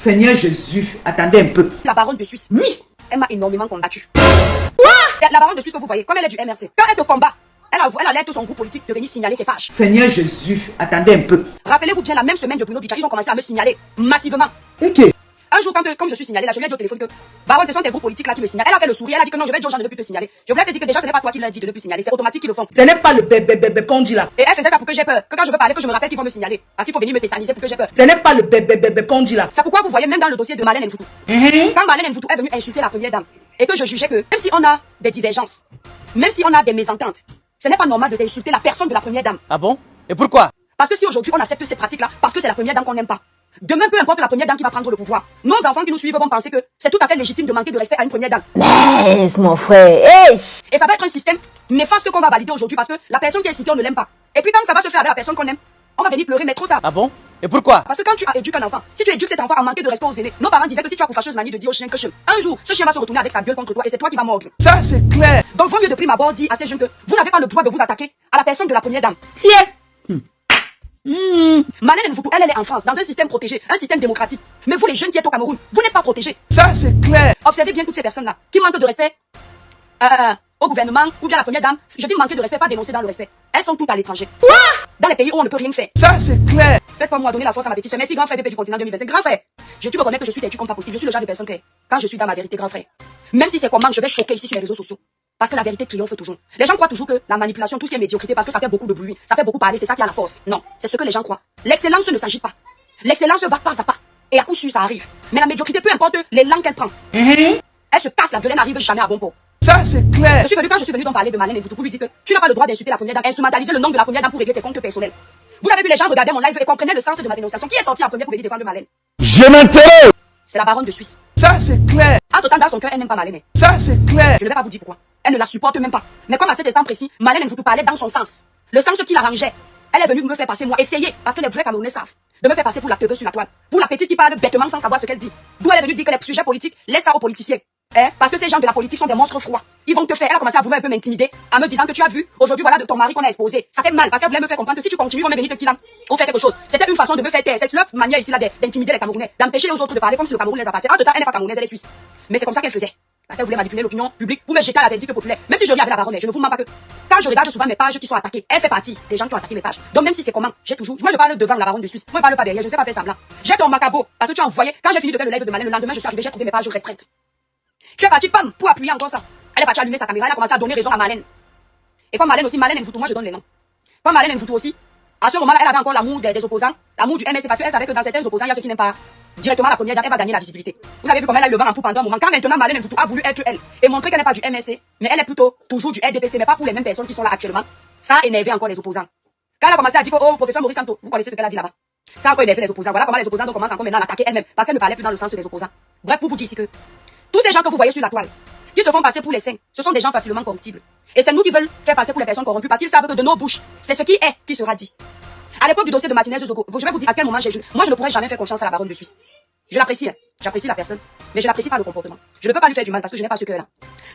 Seigneur Jésus, attendez un peu. La baronne de Suisse. Oui. Elle m'a énormément combattu. La baronne de Suisse que vous voyez, comme elle est du MRC, quand elle te combat, elle alerte son groupe politique de venir signaler tes pages. Seigneur Jésus, attendez un peu. Rappelez-vous bien, la même semaine de Bruno Bicha, ils ont commencé à me signaler massivement. Ok. Un jour, comme je suis signalé là, je lui ai dit au téléphone que baronne, ce sont tes groupes politiques là qui me signalent. Elle a fait le sourire, elle a dit que non, je vais dire aux gens de ne plus te signaler. Je voulais te dire que déjà, ce n'est pas toi qui l'as dit de ne plus signaler, c'est automatique qu'ils le font. Ce n'est pas le bébé qu'on dit là. Et elle faisait ça pour que j'ai peur. Que quand je veux parler, que je me rappelle qu'ils vont me signaler. Parce qu'il faut venir me tétaniser pour que j'ai peur. Ce n'est pas le bébé qu'on dit là. C'est pourquoi vous voyez même dans le dossier de Marlène Nfoutou. Quand Marlène Nfoutou est venue insulter la première dame, et que je jugeais que même si on a des divergences, même si on a des mésententes, ce n'est pas normal de insulter la personne de la première dame. Ah bon? Et pourquoi? Parce que si aujourd'hui on accepte ces pratiques-là, parce que c'est la première dame qu'on n'aime pas, demain peu importe la première dame qui va prendre le pouvoir, nos enfants qui nous suivent vont penser que c'est tout à fait légitime de manquer de respect à une première dame. Laisse mon frère. Hey. Et ça va être un système néfaste qu'on va valider aujourd'hui parce que la personne qui est citée on ne l'aime pas. Et puis quand ça va se faire avec la personne qu'on aime, on va venir pleurer mais trop tard. Ah bon? Et pourquoi? Parce que quand tu éduques un enfant, si tu éduques cet enfant à manquer de respect aux aînés, nos parents disaient que si tu as pour fâcheuse manie de dire au chien que un jour, ce chien va se retourner avec sa gueule contre toi et c'est toi qui vas mordre. Ça c'est clair. Donc vaut mieux de prime abord dire à ces jeunes que vous n'avez pas le droit de vous attaquer à la personne de la première dame. Tiens. Marlène Nfoutou, elle est en France, dans un système protégé, un système démocratique. Mais vous les jeunes qui êtes au Cameroun, vous n'êtes pas protégés. Ça c'est clair. Observez bien toutes ces personnes-là qui manquent de respect au gouvernement ou bien à la première dame. Je dis manquer de respect, pas dénoncer dans le respect. Elles sont toutes à l'étranger. Dans les pays où on ne peut rien faire. Ça c'est clair. Faites-moi moi donner la force à ma petite soeur. Merci grand frère VP du continent 2025. Grand frère, tu me connais que je suis têtu comme pas possible. Je suis le genre de personne que quand je suis dans ma vérité, grand frère, même si c'est comment je vais choquer ici sur les réseaux sociaux. Parce que la vérité triomphe toujours. Les gens croient toujours que la manipulation, tout ce qui est médiocrité, parce que ça fait beaucoup de bruit, ça fait beaucoup parler, c'est ça qui a la force. Non, c'est ce que les gens croient. L'excellence ne s'agit pas. L'excellence va pas à pas. Et à coup sûr, ça arrive. Mais la médiocrité, peu importe les langues qu'elle prend, elle se casse la gueule, elle n'arrive jamais à bon port. Ça c'est clair. Quand je suis venu d'en parler de Marlène Nfoutou pour lui dire que tu n'as pas le droit d'insulter la première dame, instrumentaliser le nom de la première dame pour régler tes comptes personnels. Vous avez vu les gens regarder mon live et comprenaient le sens de ma dénonciation. Qui est sorti en premier pour venir défendre Marlène? Je m'intéresse! C'est la baronne de Suisse. Ça c'est clair. En total, dans son cœur, elle n'aime pas Marlène. Ça c'est clair. Je ne vais pas vous dire pourquoi. Elle ne la supporte même pas. Mais comme à cet instant précis, Marlène Nfoutou parlait dans son sens. Le sens qui l'arrangeait. Elle est venue me faire passer, moi, essayer, parce que les vrais Camerounais savent, de me faire passer pour la teubeux sur la toile. Pour la petite qui parle bêtement sans savoir ce qu'elle dit. D'où elle est venue dire que les sujets politiques, laisse ça aux politiciens. Parce que ces gens de la politique sont des monstres froids. Ils vont te faire. Elle a commencé à vouloir un peu m'intimider, en me disant que tu as vu, aujourd'hui voilà de ton mari qu'on a exposé. Ça fait mal, parce qu'elle voulait me faire comprendre que si tu continues, on va venir te killer. On fait quelque chose. C'était une façon de me faire taire. C'est leur manière ici là d'intimider les Camerounais, d'empêcher les autres de parler comme si le Cameroun les appartient. En tout cas, elle n'est pas camerounaise, elle est suisse. Mais c'est comme ça qu'elle faisait. Parce qu'elle voulait manipuler l'opinion publique pour me jeter à la verdict populaire. Même si je lis avec la baronne, je ne vous mens pas que quand je regarde souvent mes pages qui sont attaquées, elle fait partie des gens qui ont attaqué mes pages. Donc même si c'est comment, j'ai toujours, moi je parle devant la baronne de Suisse. Moi je parle pas derrière, je ne sais pas faire semblant. J'ai ton macabo parce que tu as envoyé, quand j'ai fini de faire le live de Marlène, le lendemain je suis arrivé, j'ai trouvé mes pages restreintes. Tu es parti, pam, pour appuyer encore ça. Elle est partie allumer sa caméra, elle a commencé à donner raison à Marlène. Et comme Marlène aussi, Marlène Nfoutou, moi je donne les noms. Comme Marlène Nfoutou aussi, à ce moment-là, elle avait encore l'amour des opposants, l'amour du MSC, parce qu'elle savait que dans certains opposants, il y a ceux qui n'aiment pas directement la première dame, elle va gagner la visibilité. Vous avez vu comment elle a eu le vent en poupe pendant un moment. Quand maintenant Marlène Nfoutou a voulu être elle et montrer qu'elle n'est pas du MSC, mais elle est plutôt toujours du RDPC, mais pas pour les mêmes personnes qui sont là actuellement, ça a énervé encore les opposants. Quand elle a commencé à dire que, oh, professeur Maurice Tanto, vous connaissez ce qu'elle a dit là-bas. Ça a encore énervé les opposants. Voilà comment les opposants commencent encore maintenant à l'attaquer elle-même, parce qu'elle ne parlait plus dans le sens des opposants. Bref, pour vous dire ici que tous ces gens que vous voyez sur la toile, qui se font passer pour les saints, ce sont des gens facilement corruptibles. Et c'est nous qui veulent faire passer pour les personnes corrompues parce qu'ils savent que de nos bouches, c'est ce qui est qui sera dit. À l'époque du dossier de Martinez Zogo, je vais vous dire à quel moment j'ai jugé. Moi, je ne pourrais jamais faire confiance à la baronne de Suisse. Je l'apprécie, j'apprécie la personne, mais je n'apprécie pas le comportement. Je ne peux pas lui faire du mal parce que je n'ai pas ce cœur-là.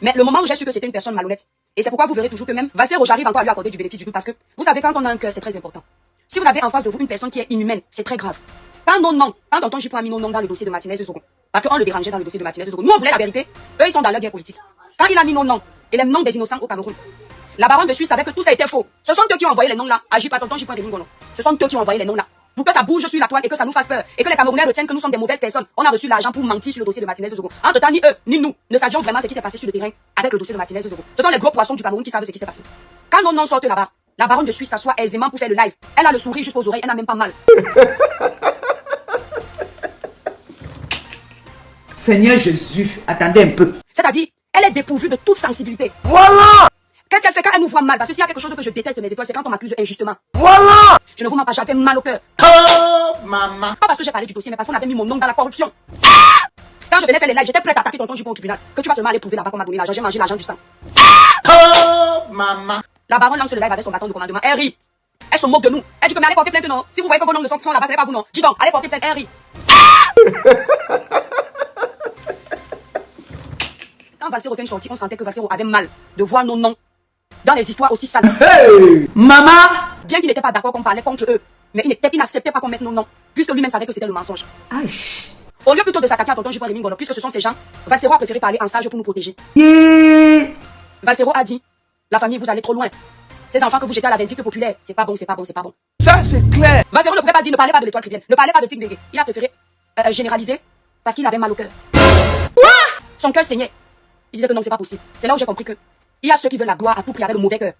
Mais le moment où j'ai su que c'était une personne malhonnête, et c'est pourquoi vous verrez toujours que même Valser j'arrive encore à lui accorder du bénéfice du doute parce que vous savez, quand on a un cœur, c'est très important. Si vous avez en face de vous une personne qui est inhumaine, c'est très grave. Quand tonton Jippo a mis non dans le dossier de Martinez Zogo, parce qu'on le dérangeait dans le dossier de Martinez Zogo. Nous, on voulait la vérité. Eux, ils sont dans leur guerre politique. Quand il a mis non, et les noms des innocents au Cameroun, la baronne de Suisse savait que tout ça était faux. Ce sont eux qui ont envoyé les noms là. Agis pas tonton Jippo Ngono. Ce sont eux qui ont envoyé les noms là. Pour que ça bouge sur la toile et que ça nous fasse peur. Et que les Camerounais retiennent que nous sommes des mauvaises personnes. On a reçu l'argent pour mentir sur le dossier de Martinez Zogo. En tout temps, ni eux, ni nous ne savions vraiment ce qui s'est passé sur le terrain avec le dossier de Martinez Zogo. Ce sont les gros poissons du Cameroun qui savent ce qui s'est passé. Quand nos noms sortent là-bas, la baronne de Suisse s'assoit aisément pour faire le live. Elle a le sourire jusqu'aux oreilles, elle n'a même pas mal. Seigneur Jésus, attendez un peu. C'est-à-dire, elle est dépourvue de toute sensibilité. Voilà. Qu'est-ce qu'elle fait quand elle nous voit mal? Parce que s'il y a quelque chose que je déteste de mes étoiles, c'est quand on m'accuse injustement. Voilà. Je ne vous mens pas, j'avais mal au cœur. Oh, maman. Pas parce que j'ai parlé du dossier, mais parce qu'on avait mis mon nom dans la corruption. Quand je venais faire les lives, j'étais prête à attaquer tonton Jippo au tribunal. Que tu vas seulement aller prouver là-bas qu'on m'a donné l'argent, j'ai mangé l'argent du sang. Oh, maman. La baronne lance le live avec son bâton de commandement. Elle rit. Elle se moque de nous. Elle dit que mais allez porter plainte non. Si vous voyez que vos noms ne sont là-bas, ce n'est pas vous non. Dis donc, allez porter plainte. Elle rit. Quand Valser est sorti, on sentait que Valser avait mal de voir nos noms dans les histoires aussi sales. Hey, maman. Bien qu'il n'était pas d'accord qu'on parlait contre eux, mais il n'acceptait pas qu'on mette nos noms, puisque lui-même savait que c'était le mensonge. Aïe. Au lieu plutôt de s'attaquer à tonton Jupon Rémi Ngolo, puisque ce sont ces gens, Valsero a préféré parler en sage pour nous protéger. Valsero a dit, la famille, vous allez trop loin. Ces enfants que vous jetez à la vindicte populaire, c'est pas bon, c'est pas bon, c'est pas bon. Ça, c'est clair. Valsero ne pouvait pas dire, ne parlez pas de l'étoile chrétienne, ne parlez pas de Tigre. Il a préféré généraliser parce qu'il avait mal au cœur. Son cœur saignait. Il disait que non, c'est pas possible. C'est là où j'ai compris que il y a ceux qui veulent la gloire à tout prix avec le mauvais cœur.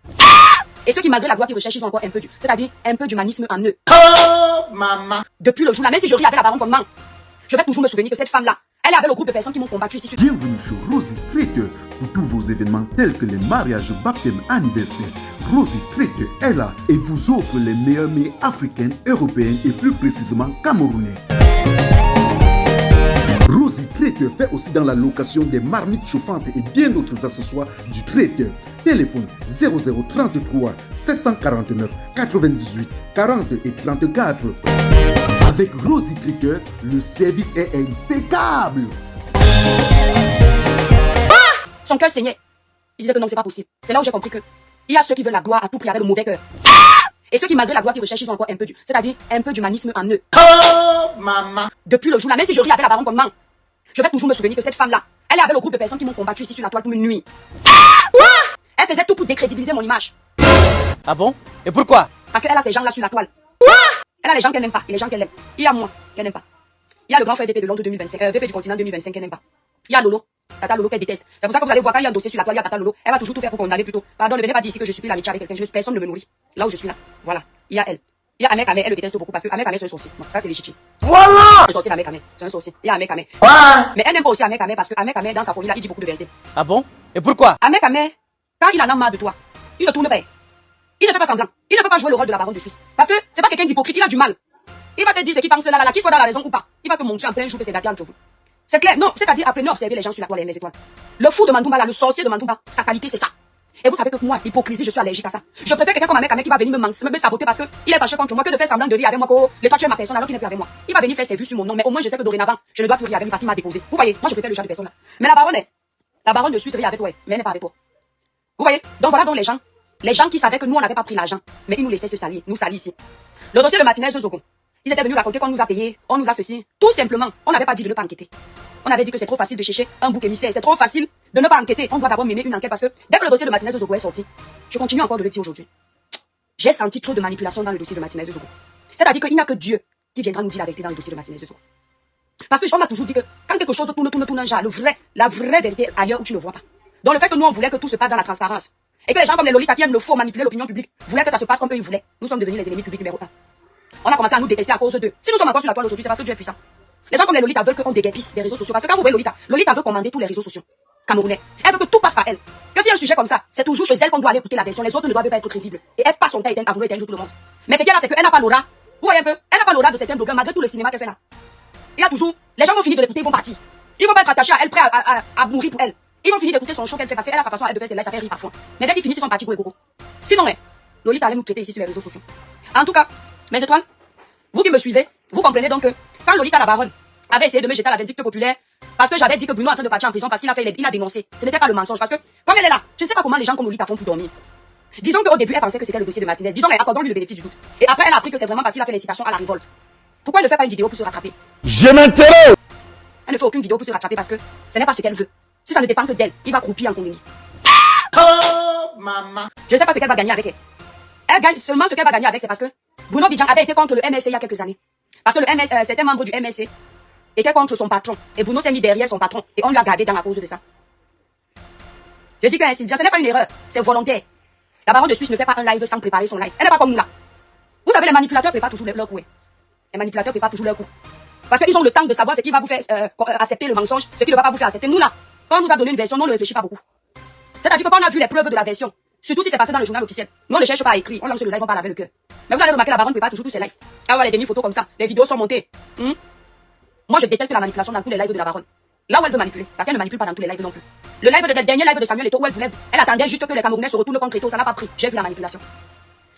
Et ceux qui, malgré la gloire qu'ils recherchent, ils ont encore un peu c'est-à-dire un peu d'humanisme en eux. Oh, maman. Depuis le jour-là, même si je ris avec la baronne comme man, je vais toujours me souvenir que cette femme-là, elle est avec le groupe de personnes qui m'ont combattu ici. Bienvenue sur Rosy Trader pour tous vos événements tels que les mariages, baptêmes, anniversaires. Rosy Trader est là et vous offre les meilleurs mets africains, européens et plus précisément camerounais. Rosy Trader fait aussi dans la location des marmites chauffantes et bien d'autres accessoires du traiteur. Téléphone 0033 749 98 40 et 34. Avec Rosy Trader, le service est impeccable. Son cœur saignait. Il disait que non, c'est pas possible. C'est là où j'ai compris que il y a ceux qui veulent la gloire à tout prix avec le mauvais cœur. Et ceux qui, malgré la gloire qu'ils recherchent, ils ont encore un peu c'est-à-dire un peu d'humanisme en eux. Oh, maman. Depuis le jour-là, même si je ris avec la baronne comme man, je vais toujours me souvenir que cette femme-là, elle est avec le groupe de personnes qui m'ont combattu ici sur la toile pour une nuit. Elle faisait tout pour décrédibiliser mon image. Ah bon? Et pourquoi? Parce qu'elle a ces gens-là sur la toile. Elle a les gens qu'elle n'aime pas et les gens qu'elle aime. Il y a moi qu'elle n'aime pas. Il y a le grand frère VP de Londres 2025, VP du continent 2025 qu'elle n'aime pas. Il y a Lolo, Tata Lolo qu'elle déteste. C'est pour ça que vous allez voir quand il y a un dossier sur la toile, il y a Tata Lolo. Elle va toujours tout faire pour condamner plutôt. Pardon, ne venez pas dire ici que je suis plus l'amitié avec quelqu'un. Personne ne me nourrit. Là où je suis là. Voilà. Il y a elle. Il y a Ahmed Kameh, elle le déteste beaucoup parce que Ahmed Kameh c'est un sorcier. Bon, ça c'est légitime. Voilà. Le sorcier d'Ahmed Kameh, c'est un sorcier. Il y a Ahmed Kameh. Ouais. Mais elle n'aime pas aussi Ahmed Kameh parce que Ahmed Kameh dans sa folie là, il dit beaucoup de vérité. Ah bon? Et pourquoi? Ahmed Kameh, quand il en a marre de toi, il ne tourne pas. Il ne fait pas semblant. Il ne peut pas jouer le rôle de la baronne de Suisse. Parce que c'est pas quelqu'un d'hypocrite, il a du mal. Il va te dire ce qu'il pense là, qu'il soit dans la raison ou pas. Il va te montrer en plein jour que c'est gâté entre vous. C'est clair, non, c'est-à-dire apprenez à observer les gens sur la toile et les étoiles. Le fou de Mandoumba là, le sorcier de Mandoumba, sa qualité c'est ça. Et vous savez que moi, hypocrisie, je suis allergique à ça. Je préfère quelqu'un comme un mec qui va venir me saboter parce que il est fâché contre moi que de faire semblant de rire avec moi que toi tu es ma personne alors qu'il n'est plus avec moi. Il va venir faire ses vues sur mon nom, mais au moins je sais que dorénavant, je ne dois plus rire avec lui parce qu'il m'a déposé. Vous voyez, moi je préfère le genre de personne là. Mais la baronne de Suisse rit avec toi, mais elle n'est pas avec toi. Vous voyez, donc voilà donc les gens qui savaient que nous on n'avait pas pris l'argent, mais ils nous laissaient se salir, nous salir ici. Le dossier de Martinez Zogo. Ils étaient venus raconter qu'on nous a payé, on nous a ceci. Tout simplement, on n'avait pas dit de ne pas enquêter. On avait dit que c'est trop facile de chercher un bouc émissaire. C'est trop facile de ne pas enquêter. On doit d'abord mener une enquête parce que dès que le dossier de Martinez Zogo est sorti, je continue encore de le dire aujourd'hui. J'ai senti trop de manipulation dans le dossier de Martinez Zogo. C'est-à-dire qu'il n'y a que Dieu qui viendra nous dire la vérité dans le dossier de Martinez Zogo. Parce que on m'a toujours dit que quand quelque chose tourne un genre, la vraie vérité est ailleurs où tu ne vois pas. Donc le fait que nous on voulait que tout se passe dans la transparence et que les gens comme les Lolita qui aiment le faux manipuler l'opinion publique voulaient que ça se passe comme eux ils voulaient. Nous sommes devenus les ennemis publics numéro 1. On a commencé à nous détester à cause d'eux. Si nous sommes encore sur la toile aujourd'hui, c'est parce que Dieu est puissant. Les gens comme les Lolita veulent qu'on déguerpisse des réseaux sociaux. Parce que quand vous voyez Lolita veut commander tous les réseaux sociaux camerounais. Elle veut que tout passe par elle. Que s'il y a un sujet comme ça, c'est toujours chez elle qu'on doit aller écouter la version. Les autres ne doivent pas être crédibles. Et elle passe son temps à vouloir éteindre tout le monde. Mais ce qu'il y a là, c'est qu'elle n'a pas l'aura. Vous voyez un peu? Elle n'a pas l'aura de certains blogueurs malgré tout le cinéma qu'elle fait là. Il y a toujours, les gens vont finir de l'écouter, ils vont partir. Ils vont pas être attachés à elle, prêts à mourir pour elle. Ils vont finir d'écouter son show qu'elle fait parce qu'elle a sa façon de faire ses lives, ça fait rire parfois. Mais dès qu'ils finissent, ils sont partis pour les cocos. Sinon, Lolita allait nous traiter ici sur les réseaux sociaux. En tout cas, mes étoiles, vous qui me suivez, vous comprenez donc que quand Lolita la baronne avait essayé de me jeter à la vindicte populaire parce que j'avais dit que Bruno est en train de partir en prison parce qu'il a dénoncé. Ce n'était pas le mensonge parce que comme elle est là, je ne sais pas comment les gens comme Lolita font pour dormir. Disons qu'au début elle pensait que c'était le dossier de Martinez. Disons accordons-lui le bénéfice du doute. Et après elle a appris que c'est vraiment parce qu'il a fait l'incitation à la révolte. Pourquoi elle ne fait pas une vidéo pour se rattraper? Je m'interroge. Elle ne fait aucune vidéo pour se rattraper parce que ce n'est pas ce qu'elle veut. Si ça ne dépend que d'elle, il va croupir en Congo. Oh, maman. Je ne sais pas ce qu'elle va gagner avec elle. Elle gagne seulement ce qu'elle va gagner avec, c'est parce que Bruno Bidjan avait été contre le MSC il y a quelques années. Parce que le MSC, certains membres du MSC étaient contre son patron. Et Bruno s'est mis derrière son patron. Et on lui a gardé dans la cause de ça. Je dis que Sylvia, ce n'est pas une erreur. C'est volontaire. La baronne de Suisse ne fait pas un live sans préparer son live. Elle n'est pas comme nous là. Vous savez, les manipulateurs préparent toujours leur coup. Les manipulateurs préparent toujours leur coup. Parce qu'ils ont le temps de savoir ce qui va vous faire accepter le mensonge, ce qui ne va pas vous faire accepter. Nous là, quand on nous a donné une version, nous on ne réfléchit pas beaucoup. C'est-à-dire que quand on a vu les preuves de la version, surtout si c'est passé dans le journal officiel, nous on ne cherche pas à écrire, on lance le live, on parle avec le cœur. Mais vous allez remarquer, la baronne prépare toujours tous ses lives. Elle va les demi-photos comme ça, les vidéos sont montées. Moi je détecte la manipulation dans tous les lives de la baronne. Là où elle veut manipuler, parce qu'elle ne manipule pas dans tous les lives non plus. Le dernier live de Samuel Eto'o où elle voulait, elle attendait juste que les Camerounais se retournent contre Eto'o, ça n'a pas pris. J'ai vu la manipulation.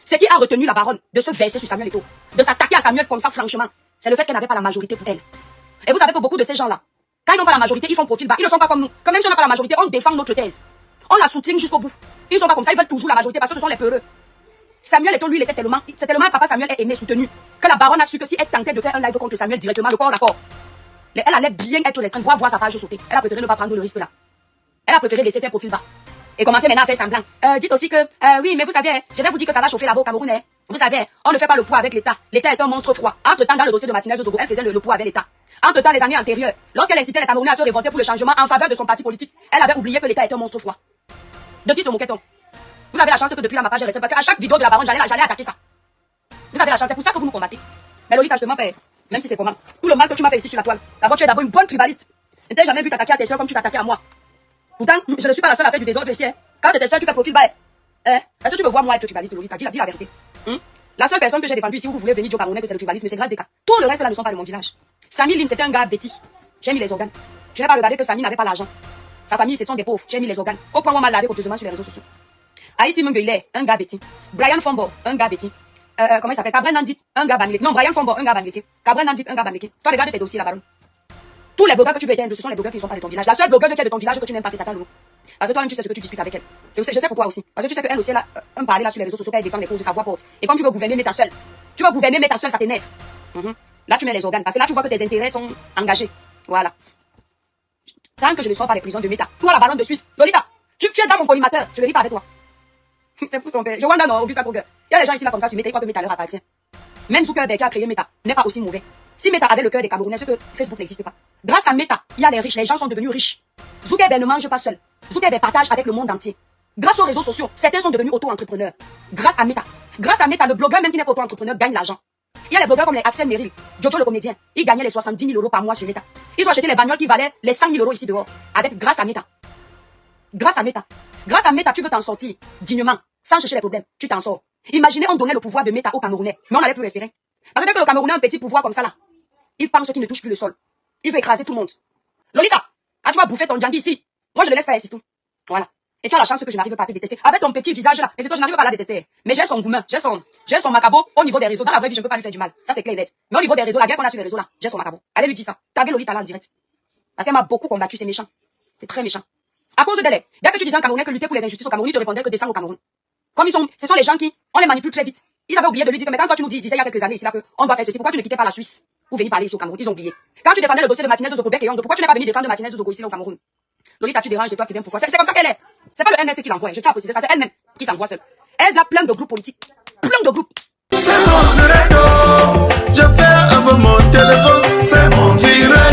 Ce qui a retenu la baronne de se verser sur Samuel Eto'o, de s'attaquer à Samuel comme ça franchement, c'est le fait qu'elle n'avait pas la majorité pour elle. Et vous savez que beaucoup de ces gens-là, quand ils n'ont pas la majorité, ils font profil bas. Ils ne sont pas comme nous. Quand même si on n'a pas la majorité, on défend notre thèse. On la soutient jusqu'au bout. Ils ne sont pas comme ça, ils veulent toujours la majorité parce que ce sont les peureux. Samuel Eto'o, lui, il était tellement, c'est tellement papa Samuel est aimé, soutenu, que la baronne a su que si elle tentait de faire un live contre Samuel directement, le corps d'accord. Elle allait bien être sur l'extrême, voir sa page sauter. Elle a préféré ne pas prendre le risque là. Elle a préféré laisser faire profil bas. Et commencer maintenant à faire semblant. Dites aussi que, oui, mais vous savez, je vais vous dire que ça va chauffer là-bas au Cameroun. Vous savez, on ne fait pas le poids avec l'État. L'État est un monstre froid. Entre-temps, dans le dossier de Martinez Zogo, elle faisait le poids avec l'État. Entre-temps, les années antérieures, lorsqu'elle incitait les Camerounais à se révolter pour le changement en faveur de son parti politique, elle avait oublié que l'État était un monstre froid. De qui se moquait-on? Vous avez la chance que depuis là, ma page est restée, parce qu'à chaque vidéo de la baronne, j'allais attaquer ça. Vous avez la chance, c'est pour ça que vous nous combattez. Mais Lolita, je te demande, même si c'est comment, tout le mal que tu m'as fait ici sur la toile. D'abord, tu es d'abord une bonne tribaliste. Je t'ai jamais vu t'attaquer à tes soeurs comme tu t'attaquais à moi. Pourtant, je ne suis pas la seule à faire du désordre ici. Quand c'est tes soeurs, tu fais profil bas. Est-ce que tu me vois moi être tribaliste, Lolita? Dis la vérité. La seule personne que j'ai défendue ici, vous voulez venir dire au Camerounais que c'est le tribalisme, c'est grâce des cas. Tout le reste là ne sont pas de mon village. Samy Lim, c'était un gars bêtis. J'ai mis les organes. Je n'ai pas regardé que Samy n'avait pas l'argent. Sa famille, ce sont des pauvres. J'ai mis les organes. Au point où on m'a lavé copieusement sur les réseaux sociaux. Aïssi Munguile, un gars bêtis. Brian Fombo, un gars bêtis. Comment il s'appelle? Cabren Nandip, un gars banlieue. Non, Brian Fombo, un gars banlieue. Cabren Nandip, un gars banlieue. Toi, regarde tes dossiers, la baronne. Tous les blogueurs que tu veux éteindre, ce sont les blogueurs qui ne sont pas de ton village. La seule blogueuse qui est de ton village que tu n'aimes pas, c'est Tata Lolo. Parce que toi-même, tu sais ce que tu discutes avec elle. Je sais pourquoi aussi. Parce que tu sais qu'elle aussi, elle a un parler là sur les réseaux sociaux, elle défend les causes de sa voix porte. Et comme tu veux gouverner, mets ta seule. Tu veux gouverner, mets ta seule, ça t'énerve. Là, tu mets les organes. Parce que là, tu vois que tes intérêts sont engagés. Voilà. Tant que je ne sors pas des prisons de Méta. Toi, la baronne de Suisse. Lolita, tu es dans mon collimateur. Je ne ris pas avec toi. C'est pour son père. Je vois dans Augusta Kroger. Il y a des gens ici là comme ça sur Méta, ils croient que Méta leur appartient. Même Zuckerberg qui a créé Méta n'est pas aussi mauvais. Si Méta avait le cœur des Camerounais, c'est que Facebook n'existe pas. Grâce à Méta, il y a les riches, les gens sont devenus riches. Zuckerberg ne mange pas seul. Zuckerberg partage avec le monde entier. Grâce aux réseaux sociaux, certains sont devenus auto-entrepreneurs. Grâce à Méta. Grâce à Méta, le blogueur même qui n'est pas auto-entrepreneur gagne l'argent. Il y a les blogueurs comme les Axel Merrill, Jojo le comédien. Ils gagnaient les 70 000 € par mois sur Méta. Ils ont acheté les bagnoles qui valaient les 100 000 € ici dehors. Grâce à Méta. Grâce à Méta. Grâce à Méta, tu veux t'en sortir dignement, sans chercher les problèmes. Tu t'en sors. Imaginez, on donnait le pouvoir de Méta aux Camerounais, mais on n'allait plus respirer. Parce que dès que le Camerounais a un petit pouvoir comme ça là, il pense qu'il ne touche plus le sol. Il veut écraser tout le monde. Lolita, tu vas bouffer ton djangui ici. Moi, je le laisse faire ici tout. Voilà. Et tu as la chance que je n'arrive pas à te détester. Avec ton petit visage là. Mais c'est toi, je n'arrive pas à la détester. Mais j'ai son gourmand, j'ai son macabo au niveau des réseaux. Dans la vraie vie, je ne peux pas lui faire du mal. Ça, c'est clair et net. Mais au niveau des réseaux, la guerre qu'on a sur les réseaux là, j'ai son macabo. Allez lui dire ça. Taguez Lolita là en direct. Parce qu'elle m'a beaucoup combattu, c'est méchant. C'est très méchant. À cause d'elle, dès que tu disais en Camerounais que lutter pour les injustices au Cameroun, ils te répondaient que descendre au Cameroun. Comme ce sont les gens qui, on les manipule très vite. Ils avaient oublié de lui dire que, mais quand toi tu nous disais il y a quelques années ici là que on doit faire ceci, pourquoi tu ne quittais pas la Suisse pour venir parler ici au Cameroun? Ils ont oublié. Quand tu défendais le dossier de Martinez Zogo et Yondo, pourquoi tu n'es pas venu défendre Martinez Zogo ici au Cameroun? Lolita, tu déranges de toi qui vient pourquoi? C'est comme ça qu'elle est. C'est pas le NS qui l'envoie. Je tiens à préciser ça, c'est elle-même qui s'envoie seule. Elle a plein de groupes politiques. Plein de groupes. C'est mon direct, je fais avec mon téléphone, c'est mon direct.